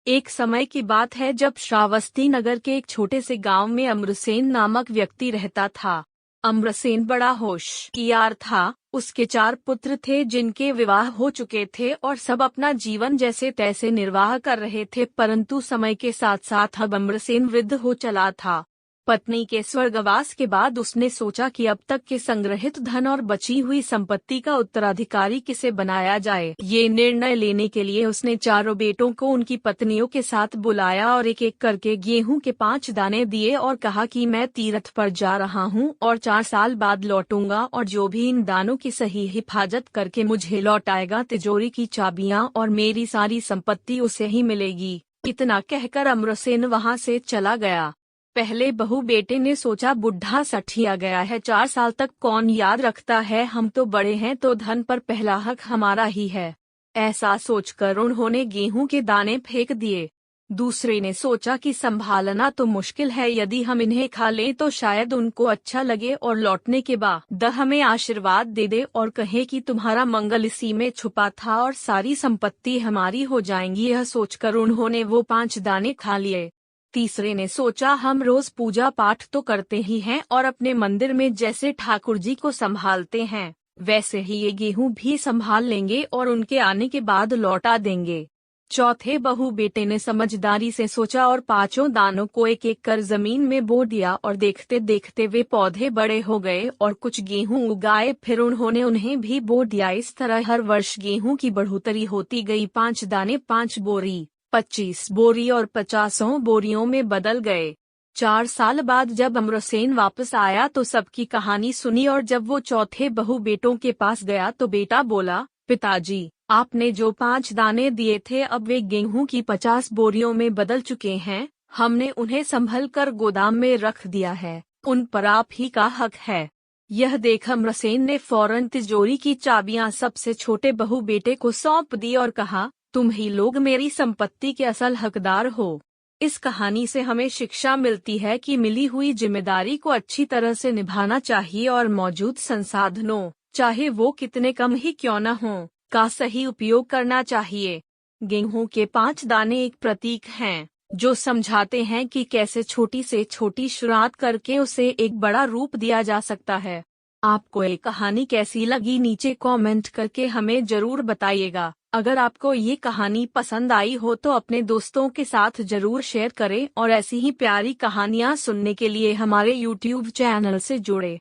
एक समय की बात है जब श्रावस्ती नगर के एक छोटे से गांव में अमरसेन नामक व्यक्ति रहता था। अमरसेन बड़ा होशियार था। उसके 4 पुत्र थे जिनके विवाह हो चुके थे और सब अपना जीवन जैसे तैसे निर्वाह कर रहे थे, परंतु समय के साथ साथ अब अमरसेन वृद्ध हो चला था। पत्नी के स्वर्गवास के बाद उसने सोचा कि अब तक के संग्रहित धन और बची हुई संपत्ति का उत्तराधिकारी किसे बनाया जाए। ये निर्णय लेने के लिए उसने चारों बेटों को उनकी पत्नियों के साथ बुलाया और एक एक करके गेहूं के 5 दाने दिए और कहा कि मैं तीर्थ पर जा रहा हूं और 4 साल बाद लौटूंगा और जो भी इन दानों की सही हिफाजत करके मुझे लौटाएगा, तिजोरी की चाबियां और मेरी सारी संपत्ति उसे ही मिलेगी। इतना कहकर अमरसेन वहां से चला गया। पहले बहू बेटे ने सोचा, बुढ़ा सठिया गया है, 4 साल तक कौन याद रखता है, हम तो बड़े हैं तो धन पर पहला हक हमारा ही है। ऐसा सोचकर उन्होंने गेहूं के दाने फेंक दिए। दूसरे ने सोचा कि संभालना तो मुश्किल है, यदि हम इन्हें खा लें तो शायद उनको अच्छा लगे और लौटने के बाद हमें आशीर्वाद दे दे और कहे कि तुम्हारा मंगल इसी में छुपा था और सारी संपत्ति हमारी हो जाएंगी। यह सोचकर उन्होंने वो 5 दाने खा लिए। तीसरे ने सोचा, हम रोज पूजा पाठ तो करते ही हैं और अपने मंदिर में जैसे ठाकुर जी को संभालते हैं वैसे ही ये गेहूं भी संभाल लेंगे और उनके आने के बाद लौटा देंगे। चौथे बहू बेटे ने समझदारी से सोचा और 5 दानों को एक एक कर जमीन में बो दिया और देखते देखते वे पौधे बड़े हो गए और कुछ गेहूं उगाए। फिर उन्होंने उन्हें भी बो दिया। इस तरह हर वर्ष गेहूं की बढ़ोतरी होती गई। 5 दाने 5 बोरी, 25 बोरी और 50 बोरियों में बदल गए। 4 साल बाद जब अमरसेन वापस आया तो सबकी कहानी सुनी और जब वो चौथे बहू बेटों के पास गया तो बेटा बोला, पिताजी, आपने जो 5 दाने दिए थे अब वे गेहूं की 50 बोरियों में बदल चुके हैं। हमने उन्हें संभल कर गोदाम में रख दिया है, उन पर आप ही का हक है। यह देख अमरसेन ने फौरन तिजोरी की चाबियां सबसे छोटे बहू बेटे को सौंप दी और कहा, तुम ही लोग मेरी संपत्ति के असल हकदार हो। इस कहानी से हमें शिक्षा मिलती है कि मिली हुई जिम्मेदारी को अच्छी तरह से निभाना चाहिए और मौजूद संसाधनों, चाहे वो कितने कम ही क्यों न हों, का सही उपयोग करना चाहिए। गेहूं के 5 दाने एक प्रतीक हैं जो समझाते हैं कि कैसे छोटी से छोटी शुरुआत करके उसे एक बड़ा रूप दिया जा सकता है। आपको ये कहानी कैसी लगी नीचे कमेंट करके हमें जरूर बताइएगा। अगर आपको ये कहानी पसंद आई हो तो अपने दोस्तों के साथ जरूर शेयर करें और ऐसी ही प्यारी कहानियाँ सुनने के लिए हमारे YouTube चैनल से जुड़े।